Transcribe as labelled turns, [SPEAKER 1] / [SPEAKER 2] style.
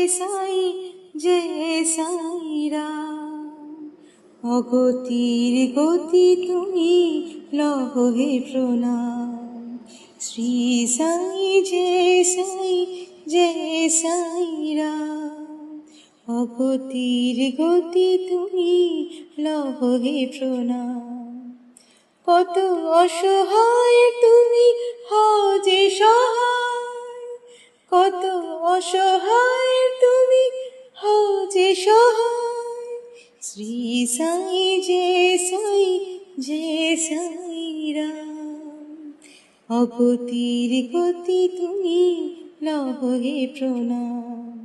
[SPEAKER 1] সাই জয় সাই রাম। অগতির গতি তুমি লহ হে প্রণাম। শ্রী সাই জয় সাই রাম। অগতির গতি তুমি লহ হে প্রণাম। কত অসহায় তুমি হও যে সহায়, কত অসহায় তুমি হও যে সহায়। শ্রী সাই জয় সাই রাম। অগতির গতি তুমি লহ হে প্রণাম।